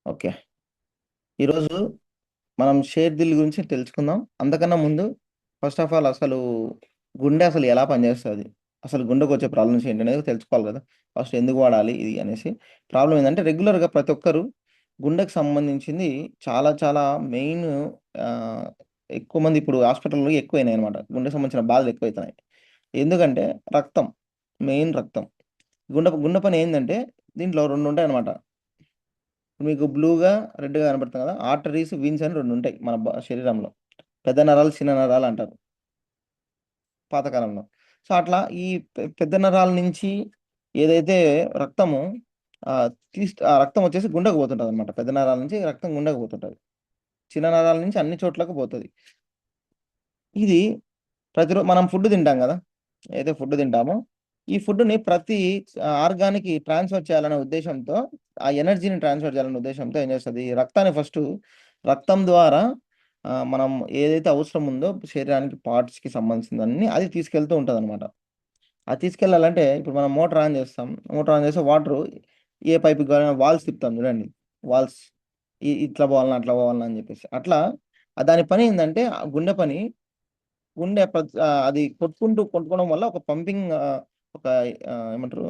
Okay. ఈరోజు మనం share deal గురించి తెలుసుకుందాం. అంతకన్నా ముందు ఫస్ట్ ఆఫ్ ఆల్ అసలు గుండె అసలు ఎలా పనిచేస్తది? అసలు గుండెకొచ్చే ప్రాబ్లమ్స్ ఏంటనేది తెలుసుకోవాలి గదా! ఫస్ట్ ఎందుకు వాడాలి ఇది అనేసి. ప్రాబ్లమ్ ఏందంటే రెగ్యులర్‌గా ప్రతి ఒక్కరు గుండెకు సంబంధించింది చాలా చాలా మెయిన్ ఆహ్, ఎక్కువ మంది ఇప్పుడు హాస్పిటల్‌లో ఎక్కువయినాయన్నమాట. గుండెకు సంబంధించిన బాధలు ఎక్కువైతున్నాయి. ఎందుకంటే రక్తం. మెయిన్ రక్తం. గుండె పని ఏందంటే దీంట్లో 2 ఉంటాయన్నమాట. మీకు బ్లూగా, రెడ్‌గా కనపడుతుంది కదా! ఆర్టరీస్, వీన్స్ అని 2 ఉంటాయి మన శరీరంలో. పెద్ద నరాలు, చిన్న నరాలు అంటారు పాతకాలంలో. సో, అట్లా ఈ పెద్ద నరాల నుంచి ఏదైతే రక్తము ఆహ్, ఆ రక్తం వచ్చేసి గుండెకు పోతుంటదనమాట. పెద్ద నరాల నుంచి రక్తం గుండెకు పోతుంటది. చిన్న నరాల నుంచి అన్ని చోట్లకు పోతది. ఇది మనం ఫుడ్ తింటాం గదా! ఏదైతే ఫుడ్ తింటామో, ఈ ఫుడ్‌ని ప్రతి ఆర్గాన్‌కి ట్రాన్స్‌ఫర్ చేయాలనే ఉద్దేశ్యంతో, ఆ ఎనర్జీని ట్రాన్స్‌ఫర్ చేయాలనే ఉద్దేశ్యంతో ఏం చేస్తది, రక్తాన్ని ఫస్టు రక్తం ద్వారా మనం ఏదైతే అవసరం ఉందో శరీరానికి పార్ట్స్‌కి సంబంధించిందన్నీ అది తీసుకెళ్తూ ఉంటదనమాట. అది తీసుకెళ్ళాలంటే ఇప్పుడు మనం మోటార్ ఆన్ చేస్తాం. మోటార్ ఆన్ చేస్తే వాటరు ఏ పైప్‌కి గాని వాల్స్ తిప్పుతాం చూడండి. వాల్స్ ఇట్లా పోవాలనా, అట్లా పోవాలనా అని చెప్పేసి. అట్లా దాని పని ఏందంటే, ఆ గుండె పని అది కొట్టుకోవడం వల్ల ఒక పంపింగ్ ఒక ఏమంటారు?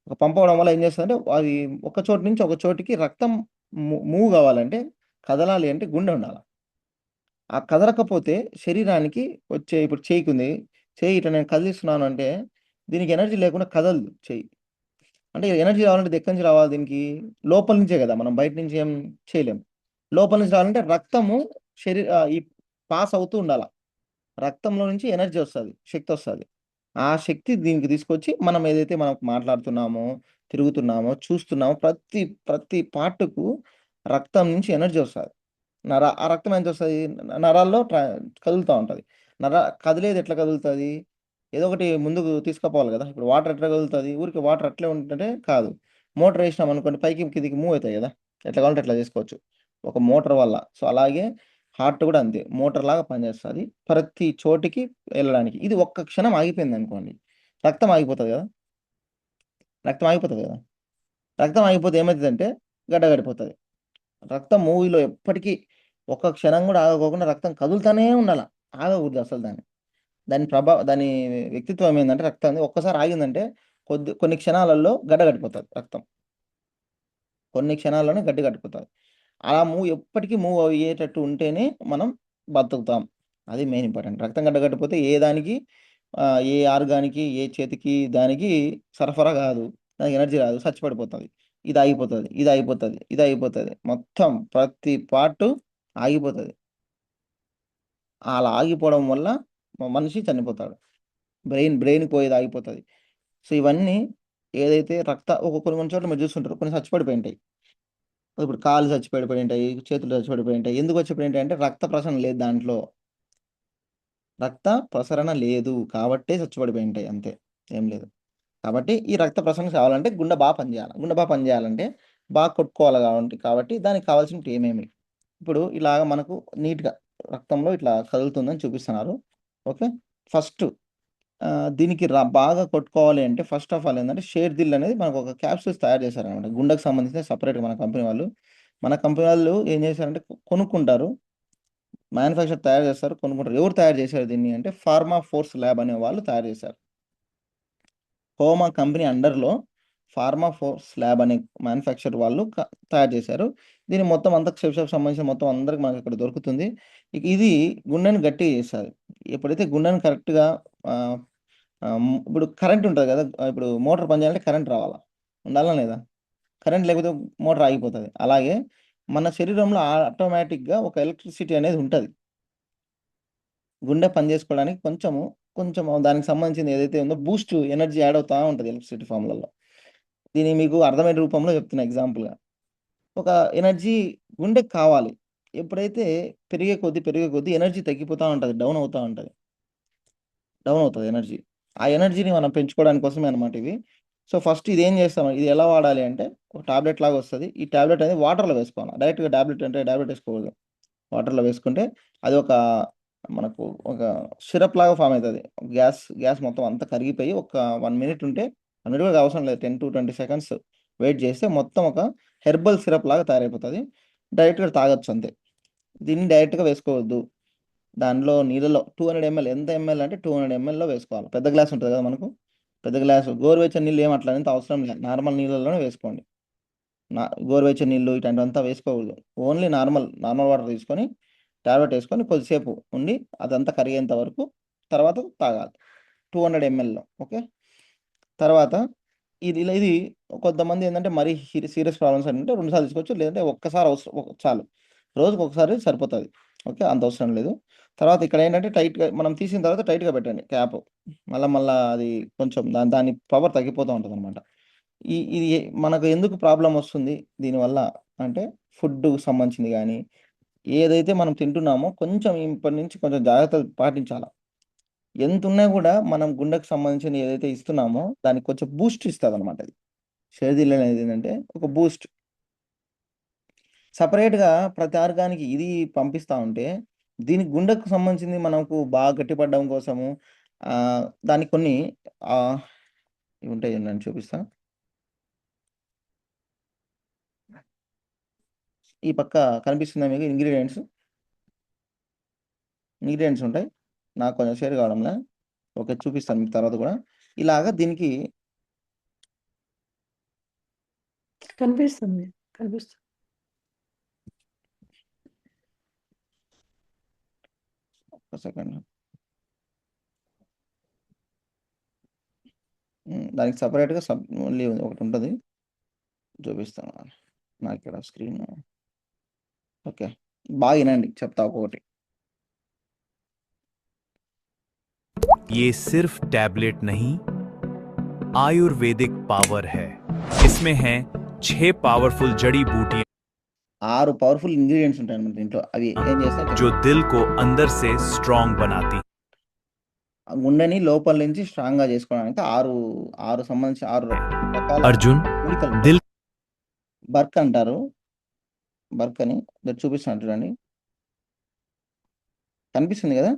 ఒక పంప్ అవ్వడం వల్ల ఏం చేస్తదంటే, అది ఒక చోటు నుంచి ఒక చోటికి రక్తం మూవ్ కావాలంటే, కదలాలి అంటే గుండె ఉండాల. ఆ కదలకపోతే శరీరానికి వచ్చే ఇప్పుడు చెయ్యికుంది. చెయ్యి ఇట్లా నేను కదిలిస్తున్నాను అంటే, దీనికి ఎనర్జీ లేకుండా కదలదు చెయ్యి. అంటే ఎనర్జీ రావాలంటే ఎక్కడి నుంచి రావాలి దీనికి? లోపల నుంచే గదా! మనం బయట నుంచి ఏం చేయలేం. లోపల నుంచి రావాలంటే రక్తము ఈ పాస్ అవుతూ ఉండాల. రక్తంలో నుంచి ఎనర్జీ ఒస్తది. శక్తొస్తది. ఆ శక్తి దీనికి తీసుకొచ్చి మనం ఏదైతే మనం మాట్లాడుతున్నామో, తిరుగుతున్నామో, చూస్తున్నామో ప్రతి పార్ట్‌కు రక్తం నుంచి ఎనర్జీ ఒస్తది. ఆ రక్తం ఎంతొస్తది? నరాల్లో కదులుతా ఉంటది. నర కదిలేది ఎట్లా కదులుతది? ఏదో ఒకటి ముందుకు తీసుకుపోవాలి గదా! ఇప్పుడు వాటర్ ఎట్లా కదులుతది? ఊరికే వాటర్ అట్లే ఉంటుంటే కాదు. మోటర్ ఏసినామనుకోండి పైకి, కిందకి మూవ్ అయితాయి గదా! ఎట్లా కావాలంటే అట్లా చేసుకోవచ్చు. ఒక మోటర్ వల్ల. సో, అలాగే హార్ట్ గూడా అంతే. మోటార్‌లాగా పనిచేస్తది. ప్రతి చోటికి ఎళ్ళడానికి. ఇది ఒక్క క్షణం ఆగిపోయిందనుకోండి, రక్తం ఆగిపోతది గదా! రక్తం ఆగిపోతది గదా! రక్తం ఆగిపోతే ఏమైతదంటే గడ్డ కట్టిపోతది. రక్తం మూవీలో ఎప్పటికి ఒక్క క్షణం గూడా ఆగకోకుండా రక్తం కదులుతానే ఉండాల. ఆగకూడదు అసలు దాన్ని. దాని వ్యక్తిత్వం ఏందంటే రక్తాన్ని ఒక్కసారి ఆగిందంటే కొన్ని క్షణాలలో గడ్డ కట్టిపోతది రక్తం. కొన్ని క్షణాల్లోనే గడ్డ కట్టిపోతది. అలా ఎప్పటికి మూవ్ అయ్యేటట్టు ఉంటేనే మనం బతుకుతాం. అది మెయిన్ ఇంపార్టెంట్. రక్తం గడ్డ కట్టిపోతే ఏ దానికి ఏ ఆర్గాన్‌కి, ఏ చేతికి దానికి సరఫరా గాదు. దానికి ఎనర్జీ రాదు. సచ్చిపడిపోతది. ఇది ఆగిపోతది. ఇది అయిపోతది. ఇది అయిపోతది. మొత్తం ప్రతి పార్టు ఆగిపోతది. అలా ఆగిపోవడం వల్ల మనిషి చనిపోతాడు. బ్రెయిన్ పోయేది ఆగిపోతది. సో, ఇవన్నీ ఏదైతే కొన్ని కొన్ని చోట్ల మీరు చూస్తుంటారు. కొన్ని చచ్చిపడిపోయుంటాయి. ఇప్పుడు కాళ్ళు చచ్చిపడిపోయుంటాయి. చేతులు చచ్చిపడిపోయుంటాయి. ఎందుకు చచ్చిపోయుంటాయంటే రక్త ప్రసరణ లేదు దాంట్లో. రక్త ప్రసరణ లేదు. కాబట్టే చచ్చిపడిపోయుంటాయి అంతే. ఏం లేదు. కాబట్టి ఈ రక్త ప్రసరణ కావాలంటే గుండె పనిచేయాలి. గుండె పనిచేయాలంటే కొట్టుకోవాలి కాబట్టి దానికి కావాల్సినవి ఏమేమి? ఇప్పుడు ఇలాగ మనకు నీట్‌గా రక్తంలో ఇట్లా కదులుతుందని చూపిస్తున్నారు. ఓకే. ఫస్ట్ దీనికి బాగా కొట్టుకోవాలి అంటే ఫస్ట్ ఆఫ్ ఆల్ ఏందంటే షేర్‌దిల్ అనేది మనకొక క్యాప్సూల్స్ తయారు చేశారనమాట. గుండెకు సంబంధించిన సెపరేట్‌గా మన కంపెనీ వాళ్ళు. మన కంపెనీ వాళ్ళు ఏం చేశారంటే కొనుక్కుంటారు. మ్యానుఫ్యాక్చర్ తయారు చేస్తారు. కొనుక్కుంటారు. ఎవరు తయారు చేశారు దీన్ని అంటే ఫార్మా ఫోర్స్ ల్యాబ్ అనే వాళ్ళు తయారు చేశారు. హోమా కంపెనీ అండర్‌లో ఫార్మా ఫోర్స్ ల్యాబ్ అనే మ్యానుఫ్యాక్చర్ వాళ్ళు తయారు చేశారు. దీన్ని మొత్తం అంతా సంబంధించిన మొత్తం అందరికి మనకిక్కడ దొరుకుతుంది. ఇది గుండెని గట్టిగా చేస్తది. ఎప్పుడైతే గుండెని కరెక్ట్‌గా ఆహ్, ఇప్పుడు కరెంట్ ఉంటది కదా! ఇప్పుడు మోటార్ పని చేయాలంటే కరెంట్ రావాలా? ఉండాలా లేదా? కరెంట్ లేకపోతే మోటార్ ఆగిపోతది. అలాగే మన శరీరంలో ఆటోమేటిక్‌గా ఒక ఎలక్ట్రిసిటీ అనేది ఉంటది. గుండె పని చేసుకోవడానికి కొంచెం దానికి సంబంధించింది ఏదైతే ఉందో బూస్ట్ ఎనర్జీ యాడ్ అవుతా ఉంటది ఎలక్ట్రిసిటీ ఫార్మ్‌లలో. దీన్ని మీకు అర్థమైన రూపంలో చెప్తున్నా ఎగ్జాంపుల్‌గా. ఒక ఎనర్జీ గుండెకి కావాలి. ఎప్పుడైతే పెరిగే కొద్దీ ఎనర్జీ తగ్గిపోతా ఉంటది. డౌన్ అవుతది ఎనర్జీ. ఆ ఎనర్జీని మనం పెంచుకోవడానికి కోసమే అన్నమాట ఇవి. సో, ఫస్ట్ ఇదేం చేస్తాం, ఇది ఎలా వాడాలి అంటే ఒక టాబ్లెట్ లాగా వస్తది. ఈ టాబ్లెట్ అనేది వాటర్‌లో వేసుకోవాలి. డైరెక్ట్‌గా టాబ్లెట్ ఏసుకోకూడదు. వాటర్‌లో వేసుకుంటే అది మనకు ఒక సిరప్ లాగా ఫార్మ్ అయితది. గ్యాస్ మొత్తం అంతా కరిగిపోయి ఒక 1 మినిట్ ఉంటే 1 మినిట్ కూడా అవసరం లేదు. 10-20 సెకండ్స్ వెయిట్ చేస్తే మొత్తం ఒక హెర్బల్ సిరప్ లాగా తయారైపోతుంది. డైరెక్ట్గా తాగొచ్చు అంతే. దీన్ని డైరెక్ట్గా వేసుకోవద్దు. దానిలో నీళ్ళలో 200 ml, ఎంత ఎంఎల్ అంటే 200 mlలో వేసుకోవాలి. పెద్ద గ్లాస్ ఉంటుంది కదా మనకు, పెద్ద గ్లాసు. గోరువెచ్చని నీళ్ళు ఏం అట్లా అంత అవసరం లేదు, నార్మల్ నీళ్ళలోనే వేసుకోండి. గోరువెచ్చని నీళ్ళు ఇట్లాంటివంతా వేసుకోకూడదు. ఓన్లీ నార్మల్ వాటర్ తీసుకొని టాబ్లెట్ వేసుకొని కొద్దిసేపు ఉండి అదంతా కరిగేంత వరకు తర్వాత తాగాలి 200 mlలో. ఓకే. తర్వాత ఇది కొంతమంది ఏంటంటే మరీ సీరియస్ ప్రాబ్లమ్స్ అంటే 2 సార్లు తీసుకోవచ్చు, లేదంటే ఒక్కసారి అవసరం చాలు. రోజుకి ఒకసారి సరిపోతుంది. ఓకే, అంత అవసరం లేదు. తర్వాత ఇక్కడ ఏంటంటే టైట్గా మనం తీసిన తర్వాత టైట్గా పెట్టండి క్యాప్. మళ్ళీ అది కొంచెం దాని పవర్ తగ్గిపోతూ ఉంటుంది అనమాట. ఇది మనకు ఎందుకు ప్రాబ్లం వస్తుంది దీనివల్ల అంటే, ఫుడ్కు సంబంధించింది కానీ ఏదైతే మనం తింటున్నామో కొంచెం ఇప్పటి నుంచి కొంచెం జాగ్రత్తలు పాటించాలి. ఎంత ఉన్నా కూడా మనం గుండెకు సంబంధించిన ఏదైతే ఇస్తున్నామో దానికి కొంచెం బూస్ట్ ఇస్తుంది అనమాట. అది షేర్దిల్ అనేది ఏంటంటే ఒక బూస్ట్. సపరేట్గా ప్రతి ఆర్గానికి ఇది పంపిస్తూ ఉంటే దీనికి గుండెకు సంబంధించింది మనకు బాగా గట్టిపడడం కోసము దానికి కొన్ని ఇవి ఉంటాయి, నేను చూపిస్తా. ఈ పక్క కనిపిస్తుందా మీకు ఇంగ్రీడియంట్స్ ఉంటాయి. నాకు కొంచెం షేర్ కావడంలే. ఓకే, చూపిస్తాను మీకు తర్వాత కూడా. ఇలాగా దీనికి కనిపిస్తుంది. ఒక సెకండ్. దానికి సపరేట్గా ఓన్లీ ఒకటి ఉంటుంది, చూపిస్తాను నాకు ఇక్కడ స్క్రీన్. ఓకే, బాగా వినండి, చెప్తా ఒక్కొక్కటి. ये सिर्फ टैबलेट नहीं, आयुर्वेदिक पावर है। इसमें हैं 6 पावरफुल जड़ी बूटियां 6 పవర్ఫుల్ ఇంగ్రీడియంట్స్ ఉంటాయి అన్నమాట దీంట్లో. అవి ఏం చేస్తాయి, जो दिल को अंदर से स्ट्रांग बनाती। గుండెని లోపల నుంచి స్ట్రాంగ్ గా చేసుకోవడానికి ఆరు సంబంధించి 6 రకాల अर्जुन మూలికలు. दिल బర్క్ అంటారు, బర్క్ అని మీరు చూపిస్తున్నారు చూడండి, కనిపిస్తుంది కదా.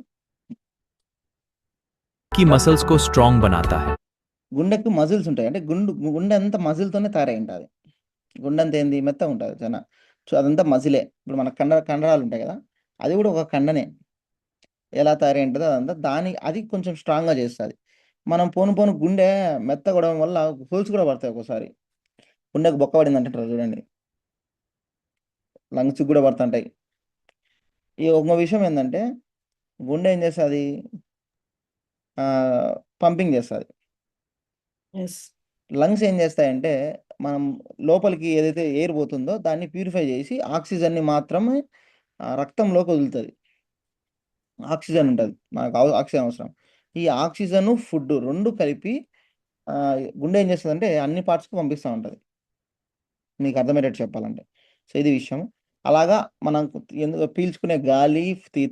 की मसल्स को स्ट्रांग बनाता है। గుండెకు మజిల్స్ ఉంటాయి, అంటే గుండె అంతా మజిల్తోనే తయారై ఉంటుంది. గుండె అంతా ఏంది మెత్తగా ఉంటుంది చాలా. సో అదంతా మజిలే. ఇప్పుడు మన కండరాలు ఉంటాయి కదా, అది కూడా ఒక కండనే. ఎలా తయారై ఉంటుందో అదంతా అది కొంచెం స్ట్రాంగ్గా చేస్తుంది. మనం పోను గుండె మెత్తగడం వల్ల హోల్స్ కూడా పడతాయి ఒక్కోసారి. గుండెకు బొక్క పడింది అంటారు చూడండి, లంగ్స్ కూడా పడుతుంటాయి. ఈ ఒక విషయం ఏంటంటే గుండె ఏం చేస్తుంది, పంపింగ్ చేస్తుంది. లంగ్స్ ఏం చేస్తాయంటే మనం లోపలికి ఏదైతే ఎయిర్ పోతుందో దాన్ని ప్యూరిఫై చేసి ఆక్సిజన్ని మాత్రమే రక్తంలోకి వదులుతుంది. ఆక్సిజన్ ఉంటుంది, మనకు ఆక్సిజన్ అవసరం. ఈ ఆక్సిజన్ ఫుడ్ రెండు కలిపి గుండె ఏం చేస్తుందంటే అన్ని పార్ట్స్కి పంపిస్తూ ఉంటుంది, మీకు అర్థమయ్యేటట్టు చెప్పాలంటే. సో ఇది విషయం. అలాగా మనం పీల్చుకునే గాలి,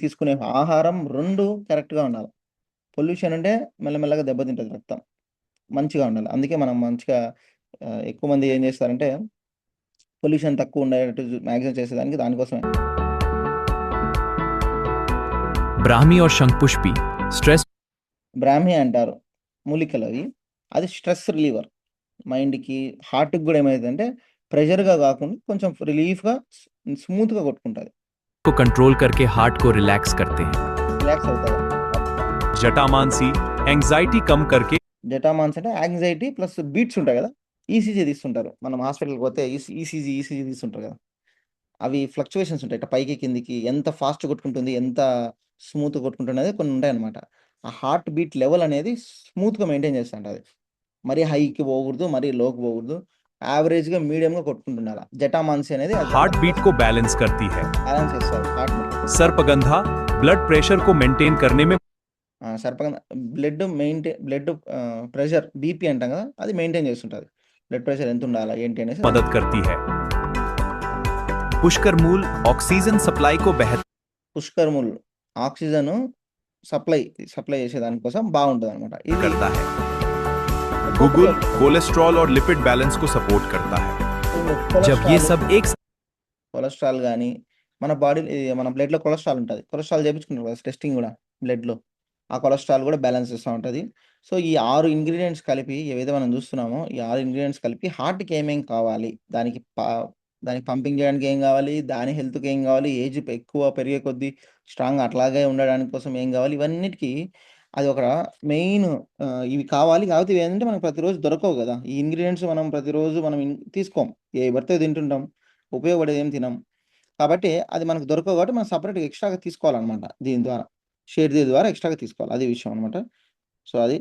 తీసుకునే ఆహారం రెండు కరెక్ట్గా ఉండాలి. పొల్యూషన్ అంటే మెల్లమెల్లగా దెబ్బతింటుంది రక్తం, మంచిగా ఉండాలి. అందుకే మనం మంచిగా ఎక్కువ మంది ఏం చేస్తారంటే పొల్యూషన్ తక్కువ ఉండేటట్టు మ్యాక్సిమం చేసేదానికి దానికోసమే. ब्राह्मी और शंखपुष्पी स्ट्रेस బ్రాహ్మి అంటారు మూలికలు అవి. అది స్ట్రెస్ రిలీవర్. మైండ్కి హార్ట్కి కూడా ఏమవుతుందంటే ప్రెషర్గా కాకుండా కొంచెం రిలీఫ్గా స్మూత్గా కొట్టుకుంటుంది. को कंट्रोल करके हार्ट को रिलैक्स करते हैं। రిలాక్స్ అవుతుంది. जटामांसी एंजाइटी कम करके జటామాన్స్ అంటే యాంగ్జైటీ ప్లస్ బీట్స్ ఉంటాయి కదా, ఈసీజీ తీస్తుంటారు. మనం హాస్పిటల్కి పోతే ఈసీజీ తీస్తుంటారు కదా, అవి ఫ్లక్చువేషన్స్ ఉంటాయి. ఇట్లా పైకి కిందికి ఎంత ఫాస్ట్ కొట్టుకుంటుంది, ఎంత స్మూత్గా కొట్టుకుంటుంది అనేది కొన్ని ఉంటాయి అనమాట. ఆ హార్ట్ బీట్ లెవెల్ అనేది స్మూత్గా మెయింటైన్ చేస్తూ ఉంటుంది. మరీ హైకి పోకూడదు, మరీ లోకి పోకూడదు, యావరేజ్గా మీడియంగా కొట్టుకుంటుండాలి. జటామాన్సి అనేది हार्ट बीट को बैलेंस करती है। బ్యాలెన్స్ చేస్తారు హార్ట్ బీట్. सर्पगंधा ब्लड प्रेशर को मेंटेन करने में సర్పగంధ బ్లడ్ ప్రెషర్ బీపీ అంటాం కదా, అది మెయింటైన్ చేస్తుంటుంది. బ్లడ్ ప్రెషర్ ఎంత ఉండాలి ఏంటి అనేసి मदद करती है। पुष्कर मूल ऑक्सीजन सप्लाई को बेहतर పుష్కర్ములు ఆక్సిజన్ సప్లై చేసే దానికోసం బాగుంటుంది అనమాట. ఇది करता है। गूगल कोलेस्ट्रॉल और लिपिड बैलेंस को सपोर्ट करता है। जब ये सब एक కొలెస్ట్రాల్ కానీ మన బ్లడ్లో కొలెస్ట్రాల్ ఉంటుంది, కొలెస్ట్రాల్ చేయించుకుంటారు కదా టెస్టింగ్ కూడా బ్లడ్లో, ఆ కొలెస్ట్రాల్ కూడా బ్యాలెన్స్ చేస్తూ ఉంటుంది. సో, ఈ 6 ఇంగ్రీడియెంట్స్ కలిపి ఏవైతే మనం చూస్తున్నామో, ఈ 6 ఇంగ్రీడియెంట్స్ కలిపి హార్ట్‌కి ఏమేం కావాలి? దానికి పంపింగ్ చేయడానికి ఏం కావాలి? దాని హెల్త్‌కి ఏం కావాలి? ఏజ్ ఎక్కువ పెరిగే కొద్దీ స్ట్రాంగ్ అట్లాగే ఉండడానికి కోసం ఏం కావాలి? ఇవన్నిటికి అది ఒక మెయిన్ ఇవి కావాలి. కాకపోతే ఇవేంటంటే మనకు ప్రతిరోజు దొరకవు గదా! ఈ ఇంగ్రీడియెంట్స్ మనం ప్రతిరోజు మనం తీసుకోం. ఏవి పడితే అవి తింటుంటాం. ఉపయోగపడేది ఏం తినం. కాబట్టి అది మనకు దొరకవు కాబట్టి మనం సెపరేట్‌గా ఎక్స్‌ట్రాగా తీసుకోవాలన్నమాట దీని ద్వారా. షేర్‌ది ద్వారా ఎక్స్‌ట్రాగా తీసుకోవాలి. అది విషయం అన్నమాట. సో, అది